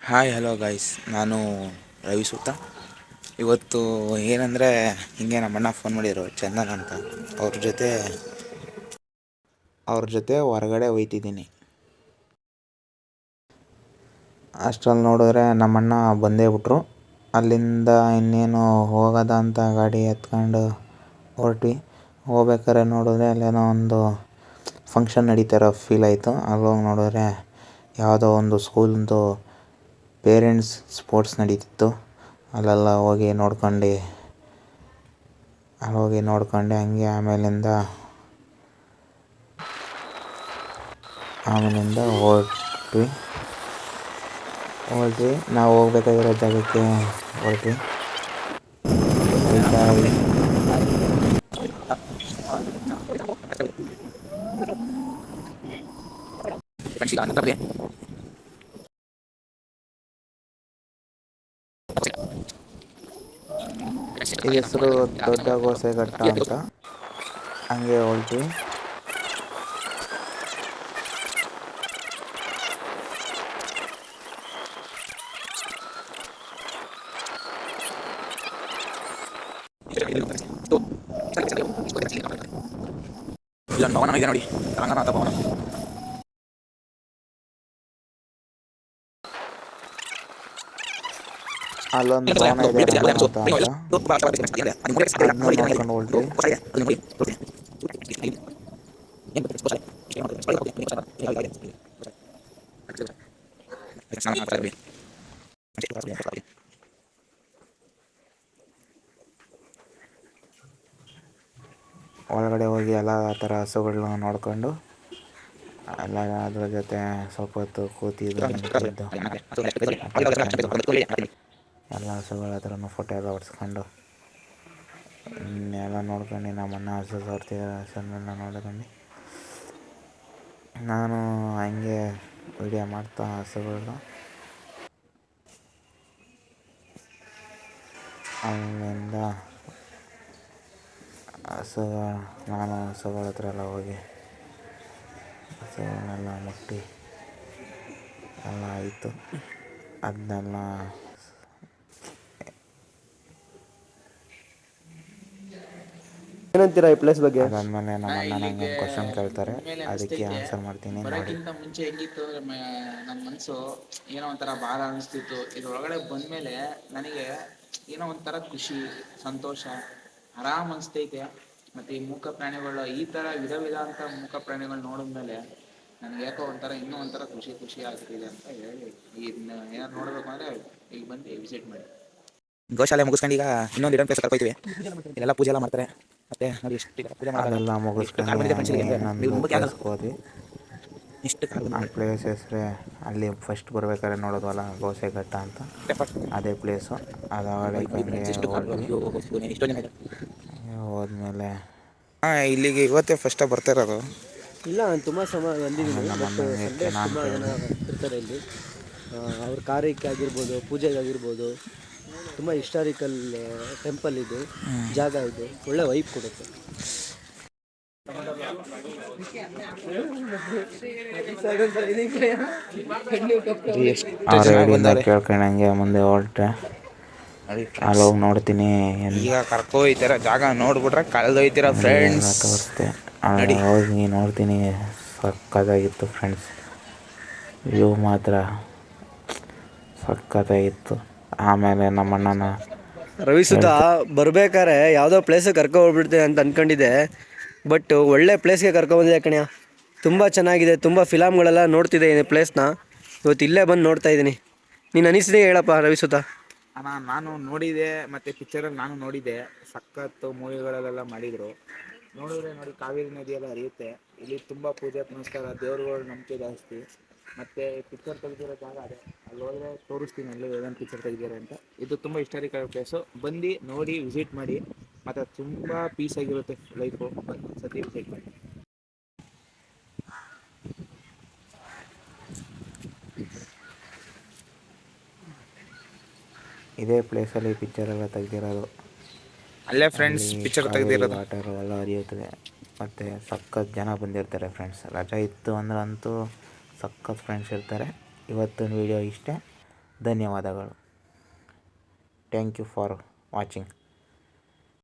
Hi hello guys, ನಾನು ರವಿ ಸೂತ. ಇವತ್ತು ಏನಂದರೆ ಹಿಂಗೆ ನಮ್ಮಣ್ಣ ಫೋನ್ ಮಾಡಿದರು, ಚಂದನ್ ಅಂತ. ಅವ್ರ ಜೊತೆ ಹೊರಗಡೆ ಹೋಯ್ತಿದ್ದೀನಿ. ಅಷ್ಟರಲ್ಲಿ ನೋಡಿದ್ರೆ ನಮ್ಮಣ್ಣ ಬಂದೇ ಬಿಟ್ರು. ಅಲ್ಲಿಂದ ಇನ್ನೇನು ಹೋಗೋದ ಅಂತ ಗಾಡಿ ಎತ್ಕೊಂಡು ಹೊರಟ್ವಿ. ಹೋಗ್ಬೇಕಾದ್ರೆ ನೋಡಿದ್ರೆ ಅಲ್ಲೇನೋ ಒಂದು ಫಂಕ್ಷನ್ ನಡೀತಾರೋ ಫೀಲ್ ಆಯಿತು. ಅಲ್ಲೋಗಿ ನೋಡಿದ್ರೆ ಯಾವುದೋ ಒಂದು ಸ್ಕೂಲಿಂದು ಪೇರೆಂಟ್ಸ್ ಸ್ಪೋರ್ಟ್ಸ್ ನಡೀತಿತ್ತು. ಅಲ್ಲೆಲ್ಲ ಹೋಗಿ ನೋಡ್ಕೊಂಡು ಹಂಗೆ ಆಮೇಲಿಂದ ಹೊರಟ್ವಿ. ನಾವು ಹೋಗ್ಬೇಕಾಗಿರೋ ಜಾಗಕ್ಕೆ ಹೊರಟ್ವಿ. ಈ ಹೆಸರು ದೊಡ್ಡ ಗೋಸೆಘಟ್ಟ ಅಂತ. ಹಂಗೆ ಹೊರಟ್ವಿ. ಅಲ್ಲೊಂದು ಭವನ ಇದೆ, ರಂಗನಾಥ ಅಂತ. ಅದನ್ನ ನೋಡ್ಕೊಂಡು ಹೊರಟ್ವಿ. ಒಳಗಡೆ ಹೋಗಿ ಎಲ್ಲ ಥರ ಹಸುಗಳನ್ನ ನೋಡ್ಕೊಂಡು ಎಲ್ಲ ಅದ್ರ ಜೊತೆ ಸ್ವಲ್ಪ ಹೊತ್ತು ಕೂತಿದ್ದು ನಿಂತಿದ್ದು ಎಲ್ಲ ಹಸುಗಳ ಹತ್ರನೂ ಫೋಟೋ ಎಲ್ಲ ಹೊಡ್ಸ್ಕೊಂಡು ಎಲ್ಲ ನೋಡ್ಕೊಂಡು ನಮ್ಮಣ್ಣ ಹಸು ತೋರ್ತಿದ್ದಾರೆ. ಹಸುನೆಲ್ಲ ನೋಡ್ಕೊಂಡು ನಾನು ಹಂಗೆ ವಿಡಿಯೋ ಮಾಡ್ತಾ ಹಸುಗಳನ್ನ ಅಲ್ಲಿಂದ ನಾನು ಹಸುಗಳ ಹತ್ರ ಎಲ್ಲ ಹೋಗಿ ಹಸುಗಳನ್ನೆಲ್ಲ ಮುಟ್ಟಿ ಎಲ್ಲ ಆಯಿತು. ಅದನ್ನೆಲ್ಲ ಏನಂತೀರಾ ಈ ಪ್ಲೇಸ್ ಬಗ್ಗೆ? ಅದಾದಮೇಲೆ ನಮ್ಮ ಅಣ್ಣ ನಂಗೆ ಒಂದು ಕ್ವಶನ್ ಕೇಳ್ತಾರೆ, ಅದಕ್ಕೆ ಆನ್ಸರ್ ಮಾಡ್ತೀನಿ. ಬರೋಕ್ಕಿಂತ ಮುಂಚೆ ಹೆಂಗಿತ್ತು ನನ್ನ ಮನಸ್ಸು, ಏನೋ ಒಂಥರ ಭಾರ ಅನಿಸ್ತಿತ್ತು. ಇದ್ರೊಳಗಡೆ ಬಂದಮೇಲೆ ನನಗೆ ಏನೋ ಒಂಥರ ಖುಷಿ, ಸಂತೋಷ, ಆರಾಮ್ ಅನಿಸ್ತೈತೆ. ಮತ್ತು ಈ ಮೂಕ ಪ್ರಾಣಿಗಳು, ಈ ಥರ ವಿಧ ಅಂತ ಮೂಕ ಪ್ರಾಣಿಗಳು ನೋಡಿದ್ಮೇಲೆ ನನಗೆ ಯಾಕೋ ಒಂಥರ ಇನ್ನೂ ಒಂಥರ ಖುಷಿ ಆಗ್ತಿದೆ ಅಂತ ಹೇಳಿ, ಇದನ್ನ ಏನಾರು ನೋಡಬೇಕು ಅಂದರೆ ಈಗ ಬಂದು ವಿಸಿಟ್ ಮಾಡಿ. ಗೋಶಾಲೆ ಮುಗಿಸ್ಕೊಂಡು ಈಗ ಇನ್ನೊಂದು ಇಡನ್ ಪ್ಲೇಸ್ ಕರ್ಕೊಯ್ತೀವಿ. ಇಲ್ಲೆಲ್ಲ ಪೂಜೆ ಎಲ್ಲ ಮಾಡ್ತಾರೆ. ಮತ್ತೆ ನೋಡಿ ಅದೆಲ್ಲ ಮುಗಿಸ್ಕೊಂಡು ಇನ್ನೊಂದು ಪ್ಲೇಸ್ಗೆ ಹೋದ್ವಿ. ಆ ಪ್ಲೇಸ್ ಹೆಸರೇ ಅಲ್ಲಿ ಫಸ್ಟ್ ಬರ್ಬೇಕಾದ್ರೆ ನೋಡೋದಲ್ಲ ಗೋಸೆಘಟ್ಟ ಅಂತ, ಅದೇ ಪ್ಲೇಸು. ಅದಾಗಡೆ ಹೋದ್ಮೇಲೆ ಇಲ್ಲಿಗೆ ಇವತ್ತೇ ಫಸ್ಟಾಗಿ ಬರ್ತಾ ಇರೋದು. ಇಲ್ಲ, ನಾನು ತುಂಬ ಸಮಯ ಬಂದಿದ್ದೀನಿ. ಬಟ್ ಸಂಡೇ ತುಂಬ ಜನ ಇರ್ತಾರೆ ಇಲ್ಲಿ. ಅವ್ರ ಕಾರ್ಯಕ್ಕೆ ಆಗಿರ್ಬೋದು, ಪೂಜೆಗಾಗಿರ್ಬೋದು. ತುಂಬ ಹಿಸ್ಟಾರಿಕಲ್ ಟೆಂಪಲ್ ಇದು, ಜಾಗ ಇದು, ಒಳ್ಳೆ ವೈಬ್ ಕೊಡುತ್ತೆ. ಕೇಳ್ಕೊಂಡಂಗೆ ಮುಂದೆ ಹೊರಟೆ. ಅಲ್ಲಿ ಹೋಗಿ ನೋಡ್ತೀನಿ. ಈಗ ಕರ್ಕೊಯ್ತೀರ ಜಾಗ ನೋಡ್ಬಿಟ್ರೆ ಕಳೆದೊಯ್ತೀರ ಫ್ರೆಂಡ್ಸ್. ತೋರಿಸ್ದೆ ಹೋಗಿ ನೋಡ್ತೀನಿ. ಸಕ್ಕತ್ತಾಗಿತ್ತು ಫ್ರೆಂಡ್ಸ್, ವ್ಯೂ ಮಾತ್ರ ಸಕ್ಕತ್ತಾಗಿತ್ತು. ಆಮೇಲೆ ನಮ್ಮಣ್ಣನ ರವಿಸುತ ಬರ್ಬೇಕಾರೆ ಯಾವುದೋ ಪ್ಲೇಸಿಗೆ ಕರ್ಕೊಬಿಡ್ತೀನಿ ಅಂತ ಅಂದ್ಕೊಂಡಿದ್ದೆ. ಬಟ್ ಒಳ್ಳೆ ಪ್ಲೇಸ್ಗೆ ಕರ್ಕೊಬಂದಿದೆ ಕಣ್ಯ. ತುಂಬ ಚೆನ್ನಾಗಿದೆ. ತುಂಬ ಫಿಲಮ್ಗಳೆಲ್ಲ ನೋಡ್ತಿದ್ದೆ ಈ ಪ್ಲೇಸ್ನ. ಇವತ್ತು ಇಲ್ಲೇ ಬಂದು ನೋಡ್ತಾ ಇದ್ದೀನಿ. ನೀನು ಅನಿಸಿದೆ ಹೇಳಪ್ಪ ರವಿಸುತ. ನಾನು ನೋಡಿದೆ, ಮತ್ತು ಪಿಕ್ಚರಲ್ಲಿ ನಾನು ನೋಡಿದ್ದೆ. ಸಖತ್ತು ಮೂವಿಗಳಲ್ಲೆಲ್ಲ ಮಾಡಿದರು. ನೋಡಿ ಕಾವೇರಿ ನದಿಯೆಲ್ಲ ಹರಿಯುತ್ತೆ. ಇಲ್ಲಿ ತುಂಬ ಪೂಜೆ ಪುನಸ್ಕಾರ, ದೇವ್ರುಗಳು ನಂಬಿಕೆ ಜಾಸ್ತಿ. ಮತ್ತು ಪಿಕ್ಚರ್ ತೆಗೆದಿರೋ ಜಾಗ ಅದೇ. ಅಲ್ಲಿ ಹೋದರೆ ತೋರಿಸ್ತೀನಿ ಅಲ್ಲಿ ಏನೇನು ಪಿಕ್ಚರ್ ತೆಗೆದಿದ್ದಾರೆ ಅಂತ. ಇದು ತುಂಬ ಹಿಸ್ಟಾರಿಕಲ್ ಪ್ಲೇಸು. ಬಂದು ನೋಡಿ ವಿಸಿಟ್ ಮಾಡಿ. ಮತ್ತು ತುಂಬ ಪೀಸಾಗಿರುತ್ತೆ ಲೈಫು. ಒಂದು ಸತಿ ವಿಸಿಟ್ ಮಾಡಿ. ಇದೇ ಪ್ಲೇಸಲ್ಲಿ ಪಿಕ್ಚರೆಲ್ಲ ತೆಗೆದಿರೋದು. ಅಲ್ಲೇ ಫ್ರೆಂಡ್ಸ್ ಪಿಕ್ಚರ್ ತೆಗೆದಿರೋದು. ವಾಟರ್ ಎಲ್ಲ ಹರಿಯುತ್ತದೆ. ಮತ್ತು ಸಖತ್ ಜನ ಬಂದಿರ್ತಾರೆ ಫ್ರೆಂಡ್ಸ್. ರಜೆ ಇತ್ತು ಅಂದ್ರೆ ಅಂತೂ ಸಖತ್ ಫ್ರೆಂಡ್ಸ್ ಇರ್ತಾರೆ. ಇವತ್ತಿನ ವೀಡಿಯೋ ಇಷ್ಟೇ. ಧನ್ಯವಾದಗಳು. Thank you for watching.